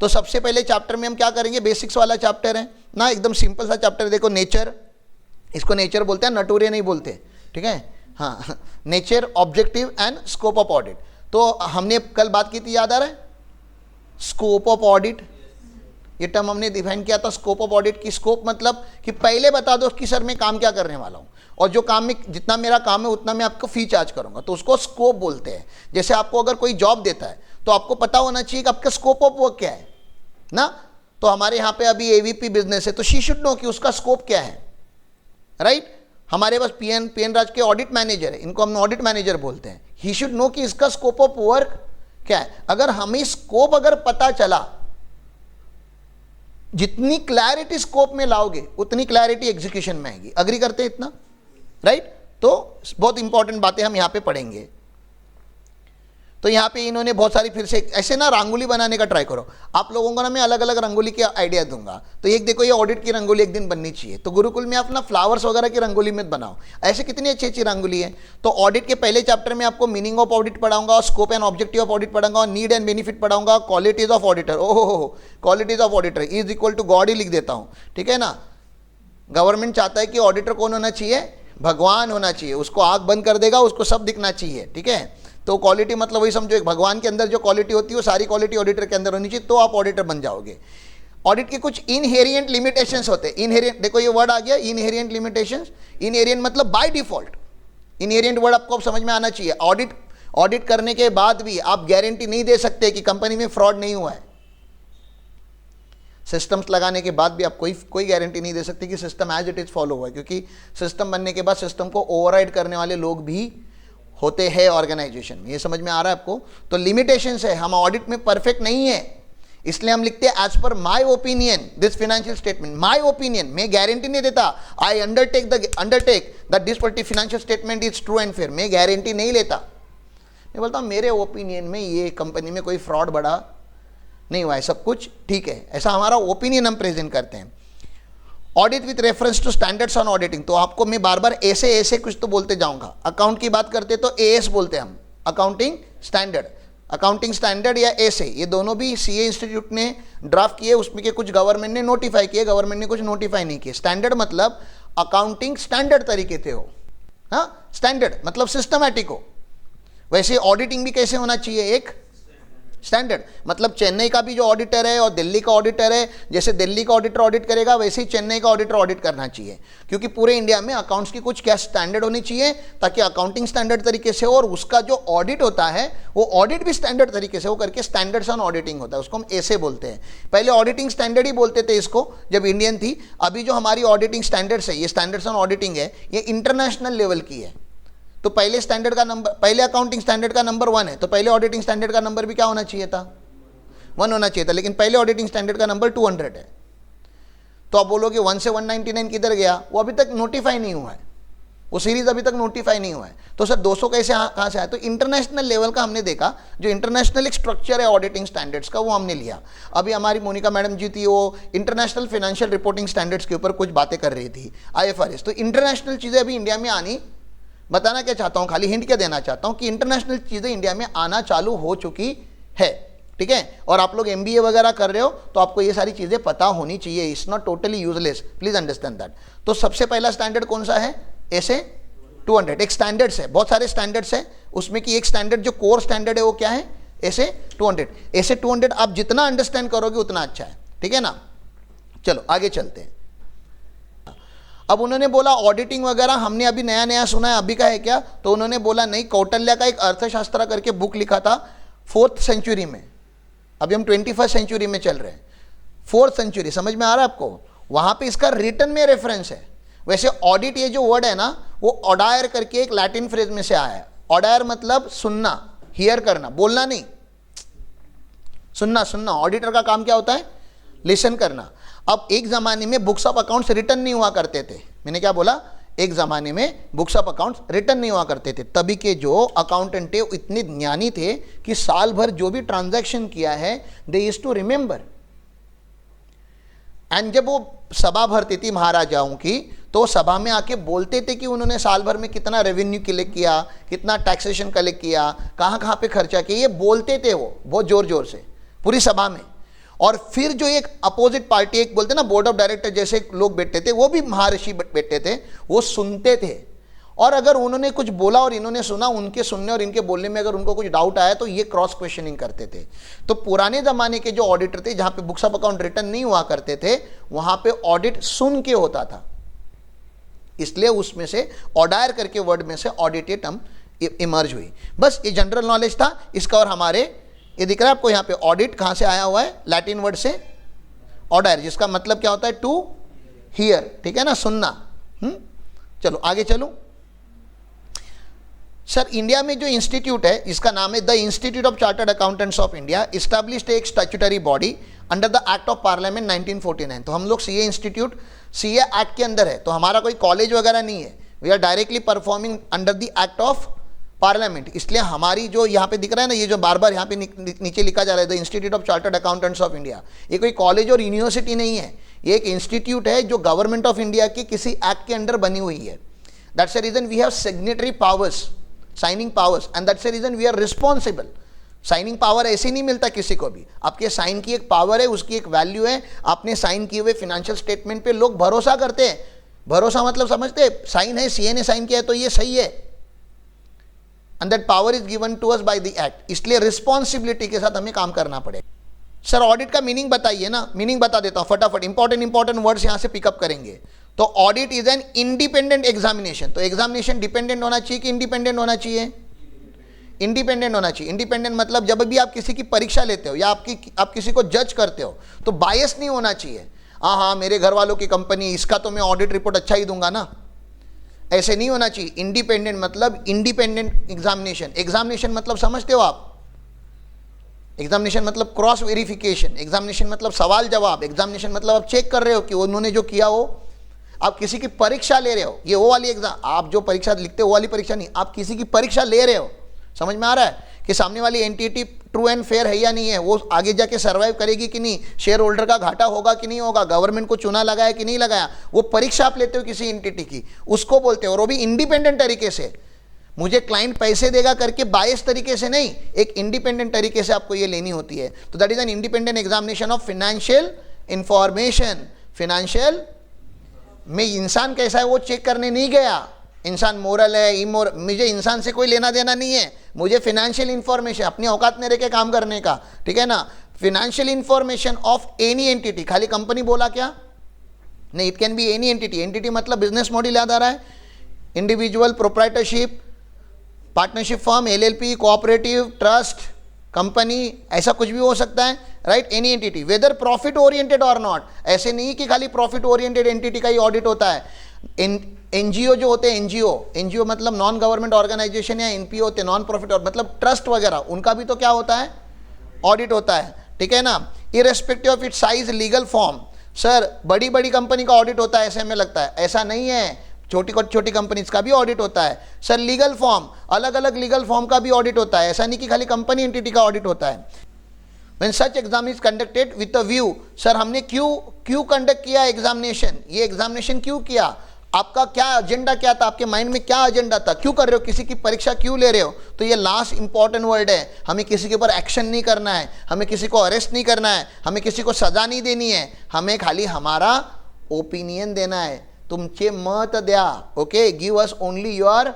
तो सबसे पहले चैप्टर में हम क्या करेंगे, बेसिक्स वाला चैप्टर है ना, एकदम सिंपल सा चैप्टर। देखो नेचर, इसको नेचर बोलते हैं, नटोरिया नहीं बोलते, ठीक है। हाँ, nature, objective and scope of audit. तो हमने कल बात की थी, याद आ रहा है, स्कोप ऑफ ऑडिट, ये टर्म हमने डिफाइन किया था। स्कोप ऑफ ऑडिट की स्कोप मतलब कि पहले बता दो कि सर मैं काम क्या करने वाला हूँ, और जो काम में जितना मेरा काम है उतना मैं आपको फी चार्ज करूंगा, तो उसको स्कोप बोलते हैं। जैसे आपको अगर कोई जॉब देता है तो आपको पता होना चाहिए कि आपका स्कोप ऑफ वर्क क्या है ना। तो हमारे यहाँ पे अभी एवीपी बिजनेस है, तो शी शुड नो कि उसका स्कोप क्या है, राइट। हमारे पास पीएन राज के ऑडिट मैनेजर है, इनको हम ऑडिट मैनेजर बोलते हैं। ही शुड नो कि इसका स्कोप ऑफ वर्क क्या है। अगर हमें स्कोप अगर पता चला, जितनी क्लैरिटी स्कोप में लाओगे उतनी क्लैरिटी एग्जीक्यूशन में आएगी। अग्री करते हैं इतना, राइट। तो बहुत इंपॉर्टेंट बातें हम यहां पे पढ़ेंगे। तो यहाँ पे इन्होंने बहुत सारी, फिर से ऐसे ना रंगोली बनाने का ट्राई करो। आप लोगों को ना मैं अलग अलग रंगोली के आइडिया दूंगा। तो एक देखो, ये ऑडिट की रंगोली एक दिन बननी चाहिए, तो गुरुकुल में आप ना फ्लावर्स वगैरह की रंगोली मत बनाओ। ऐसे कितनी अच्छी अच्छी रंगोली है। तो ऑडिट के पहले चैप्टर में आपको मीनिंग ऑफ ऑडिट पढ़ाऊंगा, और scope and objective of audit पढ़ाऊंगा, और नीड एंड बेनिफिट पढ़ाऊंगा, क्वालिटीज ऑफ ऑडिटर। ओहो, qualities of auditor is equal to god ही लिख देता हूँ, ठीक है ना। गवर्नमेंट चाहता है कि ऑडिटर कौन होना चाहिए, भगवान होना चाहिए। उसको आंख बंद कर देगा, उसको सब दिखना चाहिए, ठीक है। तो क्वालिटी मतलब वही समझो, एक भगवान के अंदर जो क्वालिटी होती है वो सारी क्वालिटी ऑडिटर के अंदर होनी चाहिए, तो आप ऑडिटर बन जाओगे। ऑडिट के कुछ इनहेरिएंट लिमिटेशंस होते हैं। इनहेरिएंट, देखो ये वर्ड आ गया, इनहेरिएंट लिमिटेशंस। इनहेरिएंट मतलब बाय डिफॉल्ट। इनहेरिएंट वर्ड आपको समझ में आना चाहिए। ऑडिट करने के बाद भी आप गारंटी नहीं दे सकते कि कंपनी में फ्रॉड नहीं हुआ है। सिस्टम्स लगाने के बाद भी आप कोई गारंटी नहीं दे सकते कि system as it is follow हुआ है, क्योंकि सिस्टम बनने के बाद सिस्टम को ओवरराइड करने वाले लोग भी होते हैं ऑर्गेनाइजेशन में। ये समझ में आ रहा है आपको। तो लिमिटेशंस है, हम ऑडिट में परफेक्ट नहीं है, इसलिए हम लिखते हैं as per my opinion this financial statement. My opinion, मैं गारंटी नहीं देता। I undertake that this particular financial statement is true and fair. मैं गारंटी नहीं लेता, मैं बोलता हूँ मेरे ओपिनियन में ये कंपनी में कोई फ्रॉड बड़ा नहीं हुआ है, सब कुछ ठीक है। ऐसा हमारा ओपिनियन हम प्रेजेंट करते हैं। Audit with reference to standards on auditing, तो आपको मैं बार बार ऐसे कुछ तो बोलते जाऊंगा। अकाउंट की बात करते तो एएस बोलते हैं हम, अकाउंटिंग स्टैंडर्ड या ऐसे, ये दोनों भी सीए इंस्टीट्यूट ने ड्राफ्ट किए, उसमें के कुछ गवर्नमेंट ने नोटिफाई किए, गवर्नमेंट ने कुछ नोटिफाई नहीं किए। स्टैंडर्ड मतलब अकाउंटिंग स्टैंडर्ड तरीके से हो, हाँ, स्टैंडर्ड मतलब सिस्टमैटिक हो। वैसे ऑडिटिंग भी कैसे होना चाहिए, एक स्टैंडर्ड। मतलब चेन्नई का भी जो ऑडिटर है और दिल्ली का ऑडिटर है, जैसे दिल्ली का ऑडिटर ऑडिट करेगा वैसे ही चेन्नई का ऑडिटर ऑडिट करना चाहिए, क्योंकि पूरे इंडिया में अकाउंट्स की कुछ क्या स्टैंडर्ड होनी चाहिए, ताकि अकाउंटिंग स्टैंडर्ड तरीके से हो, और उसका जो ऑडिट होता है वो ऑडिट भी स्टैंडर्ड तरीके से हो करके स्टैंडर्ड्स ऑन ऑडिटिंग होता है, उसको हम ऐसे बोलते हैं। पहले ऑडिटिंग स्टैंडर्ड ही बोलते थे इसको, जब इंडियन थी। अभी जो हमारी ऑडिटिंग स्टैंडर्ड्स है, ये स्टैंडर्ड्स ऑन ऑडिटिंग है, ये इंटरनेशनल लेवल की है। तो पहले स्टैंडर्ड का नंबर, पहले अकाउंटिंग स्टैंडर्ड का नंबर 1 है, तो पहले ऑडिटिंग स्टैंडर्ड का नंबर भी क्या होना चाहिए था, 1 होना चाहिए था। लेकिन पहले ऑडिटिंग स्टैंडर्ड का नंबर 200 है। तो आप बोलोगे 1 से 199 किधर गया, वो अभी तक नोटिफाई नहीं हुआ है, वो सीरीज अभी तक नोटिफाई नहीं हुआ है। तो सर 200 कैसे कहाँ से आया, तो इंटरनेशनल लेवल का हमने देखा, जो इंटरनेशनल एक स्ट्रक्चर है ऑडिटिंग स्टैंडर्ड्स का, वो हमने लिया। अभी हमारी मोनिका मैडम जी थी, वो इंटरनेशनल फाइनेंशियल रिपोर्टिंग स्टैंडर्ड्स के ऊपर कुछ बातें कर रही थी, IFRS। तो इंटरनेशनल चीज़ें अभी इंडिया में आनी, बताना क्या चाहता हूँ, खाली हिंट क्या देना चाहता हूँ कि इंटरनेशनल चीज़ें इंडिया में आना चालू हो चुकी है, ठीक है। और आप लोग MBA वगैरह कर रहे हो तो आपको ये सारी चीज़ें पता होनी चाहिए। It's not totally useless, please understand that. तो सबसे पहला स्टैंडर्ड कौन सा है, ऐसे 200। एक स्टैंडर्ड्स है, बहुत सारे स्टैंडर्ड्स है, उसमें की एक स्टैंडर्ड जो कोर स्टैंडर्ड है वो क्या है, ऐसे 200। ऐसे 200 आप जितना अंडरस्टैंड करोगे उतना अच्छा है, ठीक है ना। चलो आगे चलते हैं। अब उन्होंने बोला ऑडिटिंग वगैरह हमने अभी नया नया सुना है, अभी का है क्या, तो उन्होंने बोला नहीं, कौटिल्य का एक अर्थशास्त्र करके बुक लिखा था 4th सेंचुरी में। अभी हम 21st सेंचुरी में चल रहे हैं, 4th सेंचुरी, समझ में आ रहा है आपको। वहां पे इसका रिटन में रेफरेंस है। वैसे ऑडिट ये जो वर्ड है ना, वो ऑडायर करके एक लैटिन फ्रेज में से आया है। ऑडायर मतलब सुनना, हियर करना, बोलना नहीं, सुनना। ऑडिटर का काम क्या होता है, लिसन करना। अब एक ज़माने में बुक्स ऑफ अकाउंट्स रिटर्न नहीं हुआ करते थे। मैंने क्या बोला, एक ज़माने में बुक्स ऑफ अकाउंट्स रिटर्न नहीं हुआ करते थे। तभी के जो अकाउंटेंट थे इतने ज्ञानी थे कि साल भर जो भी ट्रांजैक्शन किया है they used to remember. And जब वो सभा भरती थी महाराजाओं की, तो सभा में आके बोलते थे कि उन्होंने साल भर में कितना रेवेन्यू कलेक्ट किया, कितना टैक्सेशन कलेक्ट किया, कहाँ कहाँ पे खर्चा किया, ये बोलते थे वो बहुत जोर जोर से पूरी सभा में। और फिर जो एक अपोजिट पार्टी, एक बोलते ना बोर्ड ऑफ डायरेक्टर जैसे लोग बैठते थे, वो भी महर्षि बैठते थे, वो सुनते थे। और अगर उन्होंने कुछ बोला और इन्होंने सुना, उनके सुनने और इनके बोलने में अगर उनको कुछ डाउट आया तो ये क्रॉस क्वेश्चनिंग करते थे। तो पुराने जमाने के जो ऑडिटर थे, जहां पे बुक्स ऑफ अकाउंट रिटर्न नहीं हुआ करते थे, वहां पे ऑडिट सुन के होता था, इसलिए उसमें से ऑडायर करके वर्ड में से ऑडिट ये टर्म इमर्ज हुई। बस ये जनरल नॉलेज था इसका। और हमारे ये दिख रहा है आपको यहाँ पे, ऑडिट कहाँ से आया हुआ है, लैटिन वर्ड से ऑडायर, जिसका मतलब क्या होता है, टू हियर, ठीक है ना, सुनना। चलो आगे चलो सर। इंडिया में जो इंस्टीट्यूट है इसका नाम है the institute of chartered accountants of India, established एक statutory body under the act of parliament 1949। तो हम लोग सीए इंस्टीट्यूट सीए एक्ट के अंदर है, तो हमारा कोई कॉलेज वगैरह नहीं है, we are directly performing under the act of parliament. इसलिए हमारी जो यहाँ पे दिख रहा है ना, ये जो बार बार यहाँ पे नीचे लिखा जा रहा है the institute of chartered accountants of India, ये कोई कॉलेज और यूनिवर्सिटी नहीं है, ये एक इंस्टीट्यूट है जो गवर्नमेंट ऑफ इंडिया की किसी एक्ट के अंडर बनी हुई है। That's the reason we have signatory powers, signing powers, and that's the reason we are responsible. Signing power ऐसे नहीं मिलता किसी को भी, आपके साइन की एक पावर है, उसकी एक वैल्यू है। आपने साइन किए हुए फाइनेंशियल स्टेटमेंट पे लोग भरोसा करते हैं। भरोसा मतलब समझते हैं, साइन है, सीए ने साइन किया है तो ये सही है, and that power is given to us by the act. इसलिए रिस्पॉन्सिबिलिटी के साथ हमें काम करना पड़ेगा। सर ऑडिट का मीनिंग बताइए ना। मीनिंग बता देता हूं फटाफट, इंपॉर्टेंट वर्ड्स यहां से पिकअप करेंगे। तो audit is an independent examination. तो एग्जामिनेशन डिपेंडेंट होना चाहिए कि इंडिपेंडेंट होना चाहिए? इंडिपेंडेंट होना चाहिए। इंडिपेंडेंट मतलब जब भी आप किसी की परीक्षा लेते हो या आप किसी को जज करते हो तो बायस नहीं होना चाहिए, हाँ मेरे घर वालों की कंपनी, इसका तो मैं ऑडिट रिपोर्ट अच्छा ही दूंगा ना, ऐसे नहीं होना चाहिए। इंडिपेंडेंट मतलब इंडिपेंडेंट एग्जामिनेशन। एग्जामिनेशन मतलब समझते हो आप? एग्जामिनेशन मतलब क्रॉस वेरिफिकेशन, एग्जामिनेशन मतलब सवाल जवाब, एग्जामिनेशन मतलब आप चेक कर रहे हो कि उन्होंने जो किया हो। आप किसी की परीक्षा ले रहे हो, ये वो वाली एग्जाम, आप जो परीक्षा लिखते हो वो वाली परीक्षा नहीं, आप किसी की परीक्षा ले रहे हो। समझ में आ रहा है कि सामने वाली एंटिटी ट्रू एंड फेयर है या नहीं है, वो आगे जाके सर्वाइव करेगी कि नहीं, शेयर होल्डर का घाटा होगा कि नहीं होगा, गवर्नमेंट को चुना लगाया कि नहीं लगाया, वो परीक्षा आप लेते हो किसी एंटिटी की, उसको बोलते हो। और वो भी इंडिपेंडेंट तरीके से, मुझे क्लाइंट पैसे देगा करके बायस तरीके से नहीं, एक इंडिपेंडेंट तरीके से आपको ये लेनी होती है। तो that is an independent examination of financial information. Financial में इंसान कैसा है वो चेक करने नहीं गया, इंसान मोरल है इमोरल, मुझे इंसान से कोई लेना देना नहीं है, मुझे फाइनेंशियल इंफॉर्मेशन अपनी औकात में रह के काम करने का, ठीक है ना। Financial information of any entity, खाली कंपनी बोला क्या नहीं, it can be any entity. Entity मतलब बिजनेस मॉडल याद आ रहा है, individual, proprietorship, partnership firm, LLP, cooperative, trust, company, ऐसा कुछ भी हो सकता है, right. Any entity weather profit oriented और नॉट, ऐसे नहीं कि खाली प्रॉफिट ओरिएंटेड एंटिटी का ही ऑडिट होता है। एनजीओ जो होते हैं, एनजीओ मतलब नॉन गवर्नमेंट ऑर्गेनाइजेशन, या एनपीओ होते हैं नॉन प्रॉफिट, और मतलब ट्रस्ट वगैरह, उनका भी तो क्या होता है, ऑडिट होता है, ठीक है ना। Irrespective of it size, legal form, sir बड़ी बड़ी कंपनी का ऑडिट होता है ऐसे हमें लगता है, ऐसा नहीं है, छोटी कंपनीज का भी ऑडिट होता है। सर लीगल फॉर्म, अलग अलग लीगल फॉर्म का भी ऑडिट होता है, ऐसा नहीं कि खाली कंपनी एंटिटी का ऑडिट होता है। When such exam is conducted with a view, sir हमने क्यों कंडक्ट किया एग्जामिनेशन, ये एग्जामिनेशन क्यों किया, आपका क्या एजेंडा क्या था, आपके माइंड में क्या एजेंडा था, क्यों कर रहे हो, किसी की परीक्षा क्यों ले रहे हो। तो ये लास्ट इंपॉर्टेंट वर्ड है, हमें किसी के ऊपर एक्शन नहीं करना है, हमें किसी को अरेस्ट नहीं करना है, हमें किसी को सजा नहीं देनी है, हमें खाली हमारा ओपिनियन देना है। तुमचे मत द्या, okay, give us only your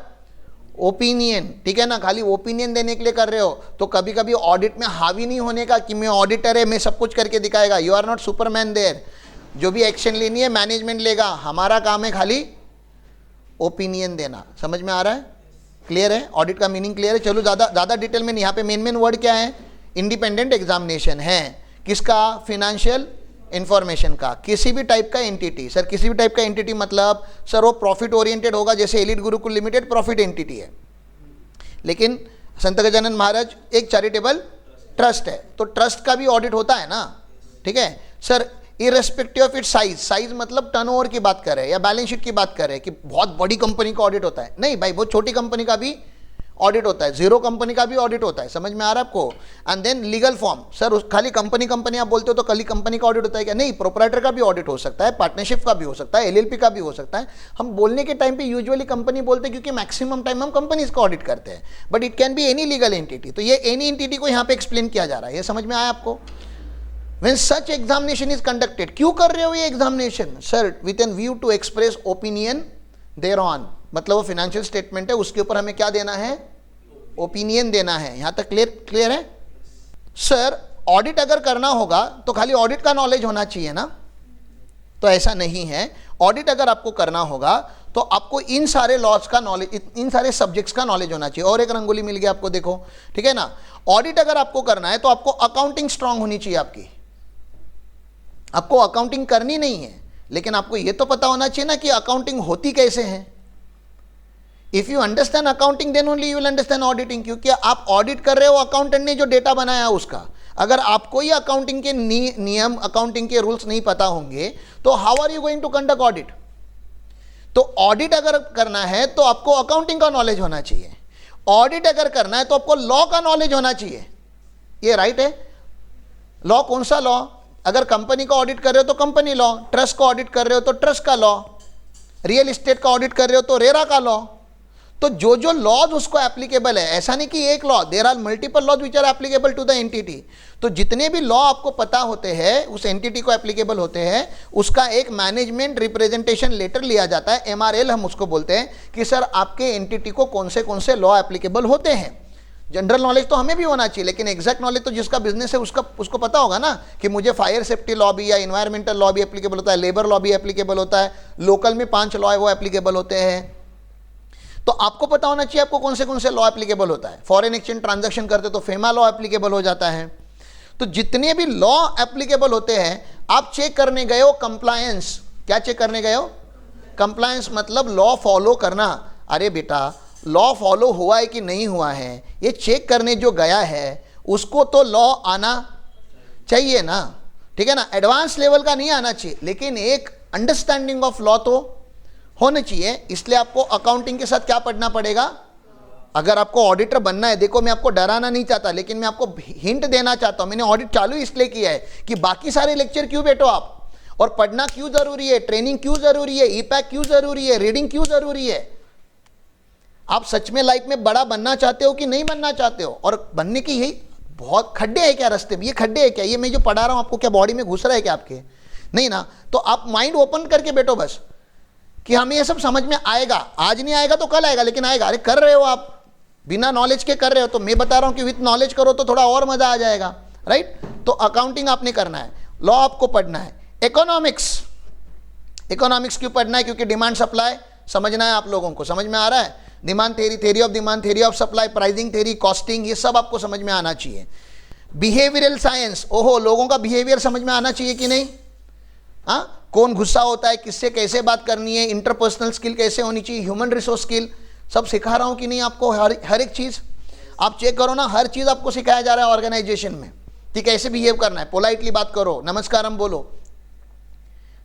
opinion, ठीक है ना, खाली ओपिनियन देने के लिए कर रहे हो। तो कभी कभी ऑडिट में हावी नहीं होने का कि मैं ऑडिटर है, मैं सब कुछ करके दिखाएगा, you are not Superman there. जो भी एक्शन लेनी है मैनेजमेंट लेगा, हमारा काम है खाली ओपिनियन देना। समझ में आ रहा है, क्लियर है, ऑडिट का मीनिंग क्लियर है। चलो ज़्यादा डिटेल में नहीं, यहाँ पे मेन वर्ड क्या है, इंडिपेंडेंट एग्जामिनेशन है, किसका, फाइनेंशियल इंफॉर्मेशन का, किसी भी टाइप का एंटिटी। सर किसी भी टाइप का एंटिटी मतलब सर वो प्रॉफिट ओरिएंटेड होगा, जैसे elite Gurukul limited profit entity है, लेकिन संत गजानन महाराज एक चैरिटेबल ट्रस्ट है, तो ट्रस्ट का भी ऑडिट होता है ना, ठीक है। Sir irrespective of it size मतलब टर्नओवर की बात कर रहे हैं या बैलेंस शीट की बात कर रहे हैं कि बहुत बड़ी कंपनी का ऑडिट होता है, नहीं भाई, बहुत छोटी कंपनी का भी ऑडिट होता है, जीरो कंपनी का भी ऑडिट होता है। समझ में आ रहा है आपको। And then legal form, sir खाली कंपनी आप बोलते हो तो खाली कंपनी का ऑडिट होता है क्या, नहीं, प्रोप्राइटर का भी ऑडिट हो सकता है, पार्टनरशिप का भी हो सकता है, एलएलपी का भी हो सकता है। हम बोलने के टाइम पे यूजुअली कंपनी बोलते हैं क्योंकि मैक्सिमम टाइम हम कंपनीज का ऑडिट करते हैं, but it can be any legal entity. तो ये एनी एंटिटी को यहाँ पे एक्सप्लेन किया जा रहा है, ये समझ में आया आपको। When such examination is conducted, क्यों कर रहे हो ये examination? Sir with an view to express opinion thereon, मतलब वो फाइनेंशियल स्टेटमेंट है, उसके ऊपर हमें क्या देना है? ओपिनियन देना है। यहां तक क्लियर है? सर ऑडिट अगर करना होगा तो खाली ऑडिट का नॉलेज होना चाहिए ना? तो ऐसा नहीं है। ऑडिट अगर आपको करना होगा तो आपको इन सारे लॉज का नॉलेज, इन सारे सब्जेक्ट्स का नॉलेज होना चाहिए। और एक रंगोली मिल गया आपको, देखो, ठीक है ना? ऑडिट अगर आपको करना है तो आपको अकाउंटिंग स्ट्रांग होनी चाहिए आपकी। आपको अकाउंटिंग करनी नहीं है, लेकिन आपको यह तो पता होना चाहिए ना कि अकाउंटिंग होती कैसे है। If you understand accounting then only you will understand auditing, क्योंकि आप ऑडिट कर रहे हो अकाउंटेंट ने जो डेटा बनाया उसका। अगर आपको ही अकाउंटिंग के नियम, अकाउंटिंग के रूल्स नहीं पता होंगे तो how are you going to conduct audit? तो ऑडिट अगर करना है तो आपको अकाउंटिंग का नॉलेज होना चाहिए। ऑडिट अगर करना है तो आपको लॉ का नॉलेज होना चाहिए। ये राइट है? लॉ कौन सा लॉ? अगर कंपनी का ऑडिट कर रहे हो तो कंपनी लॉ, ट्रस्ट का ऑडिट कर रहे हो तो ट्रस्ट का लॉ, रियल एस्टेट का ऑडिट कर रहे हो तो रेरा का लॉ। तो जो जो लॉज उसको एप्लीकेबल है, ऐसा नहीं कि एक law, there are multiple laws which are applicable to the entity. तो जितने भी लॉ आपको पता होते हैं उस एंटिटी को एप्लीकेबल होते हैं, उसका एक मैनेजमेंट रिप्रेजेंटेशन लेटर लिया जाता है, MRL हम उसको बोलते हैं, कि सर आपके एंटिटी को कौन से लॉ एप्लीकेबल होते हैं। जनरल नॉलेज तो हमें भी होना चाहिए, लेकिन एग्जैक्ट नॉलेज तो जिसका बिजनेस है उसको पता होगा ना कि मुझे फायर सेफ्टी लॉ भी या इन्वायरमेंटल लॉ भी एप्लीकेबल होता है, लेबर लॉ भी एप्लीकेबल होता है, लोकल में 5 लॉ है वो एप्लीकेबल होते हैं। तो आपको पता होना चाहिए आपको कौन से लॉ एप्लीकेबल होता है। फॉरेन एक्सचेंज ट्रांजैक्शन करते तो फेमा लॉ एप्लीकेबल हो जाता है। तो जितने भी लॉ एप्लीकेबल होते हैं, आप चेक करने गए हो कंप्लायंस। क्या चेक करने गए हो? कंप्लायंस, मतलब लॉ फॉलो करना। अरे बेटा, लॉ फॉलो हुआ है कि नहीं हुआ है ये चेक करने जो गया है उसको तो लॉ आना चाहिए ना, ठीक है ना? एडवांस लेवल का नहीं आना चाहिए, लेकिन एक अंडरस्टैंडिंग ऑफ लॉ तो होना चाहिए। इसलिए आपको अकाउंटिंग के साथ क्या पढ़ना पड़ेगा? अगर आपको ऑडिटर बनना है, देखो मैं आपको डराना नहीं चाहता, लेकिन मैं आपको हिंट देना चाहता हूं। मैंने ऑडिट चालू इसलिए किया है कि बाकी सारे लेक्चर क्यों बैठो आप, और पढ़ना क्यों जरूरी है, ट्रेनिंग क्यों जरूरी है, ईपैक क्यों जरूरी है, रीडिंग क्यों जरूरी है। आप सच में लाइफ में बड़ा बनना चाहते हो कि नहीं बनना चाहते हो? और बनने की यही बहुत खड्डे है क्या रास्ते में? ये खड्डे है क्या? ये मैं जो पढ़ा रहा हूं आपको क्या बॉडी में घुस रहा है क्या आपके? नहीं ना। तो आप माइंड ओपन करके बैठो बस, कि हमें ये सब समझ में आएगा। आज नहीं आएगा तो कल आएगा, लेकिन आएगा। अरे कर रहे हो आप, बिना नॉलेज के कर रहे हो, तो मैं बता रहा हूं कि विथ नॉलेज करो तो थोड़ा और मजा आ जाएगा, राइट? तो अकाउंटिंग आपने करना है, लॉ आपको पढ़ना है। इकोनॉमिक्स क्यों पढ़ना है? क्योंकि डिमांड सप्लाई समझना है आप लोगों को। समझ में आ रहा है? Demand theory, theory of demand, theory of supply, pricing theory, costing, ये सब आपको समझ में आना चाहिए। बिहेवियरल साइंस, ओहो, लोगों का बिहेवियर समझ में आना चाहिए कि नहीं? हाँ, कौन गुस्सा होता है, किससे कैसे बात करनी है, इंटरपर्सनल स्किल कैसे होनी चाहिए, ह्यूमन रिसोर्स स्किल, सब सिखा रहा हूं कि नहीं आपको? हर एक चीज आप चेक करो ना, हर चीज आपको सिखाया जा रहा है ऑर्गेनाइजेशन में कि कैसे बिहेव करना है। पोलाइटली बात करो, नमस्कारम बोलो,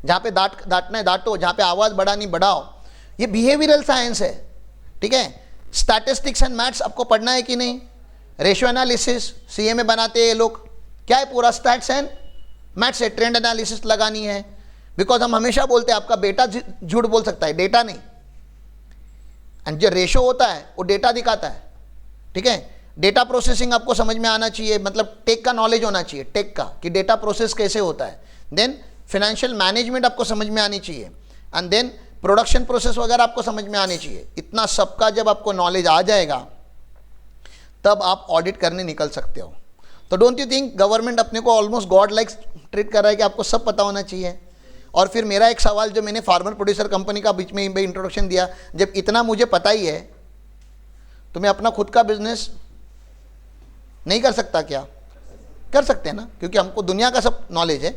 जहां पे डांटना है डांटो, जहां पे आवाज बढ़ानी बढ़ाओ। ये बिहेवियरल साइंस है, ठीक है? स्टैटिस्टिक्स एंड मैथ्स आपको पढ़ना है कि नहीं? रेशियो एनालिसिस सीए में बनाते हैं ये लोग, क्या है? पूरा स्टैट्स एंड मैथ्स है, ट्रेंड एनालिसिस लगानी है। बिकॉज हम हमेशा बोलते हैं आपका बेटा झूठ बोल सकता है, डेटा नहीं। एंड जो रेशो होता है वो डेटा दिखाता है, ठीक है? डेटा प्रोसेसिंग आपको समझ में आना चाहिए, मतलब टेक का नॉलेज होना चाहिए, टेक का, कि डेटा प्रोसेस कैसे होता है। देन फाइनेंशियल मैनेजमेंट आपको समझ में आनी चाहिए, एंड देन प्रोडक्शन प्रोसेस वगैरह आपको समझ में आनी चाहिए। इतना सबका जब आपको नॉलेज आ जाएगा तब आप ऑडिट करने निकल सकते हो। तो डोंट यू थिंक गवर्नमेंट अपने को ऑलमोस्ट गॉड लाइक ट्रीट कर रहा है कि आपको सब पता होना चाहिए? और फिर मेरा एक सवाल जो मैंने फार्मर प्रोड्यूसर कंपनी का बीच में इंट्रोडक्शन दिया, जब इतना मुझे पता ही है तो मैं अपना खुद का बिजनेस नहीं कर सकता क्या? कर सकते हैं ना, क्योंकि हमको दुनिया का सब नॉलेज है।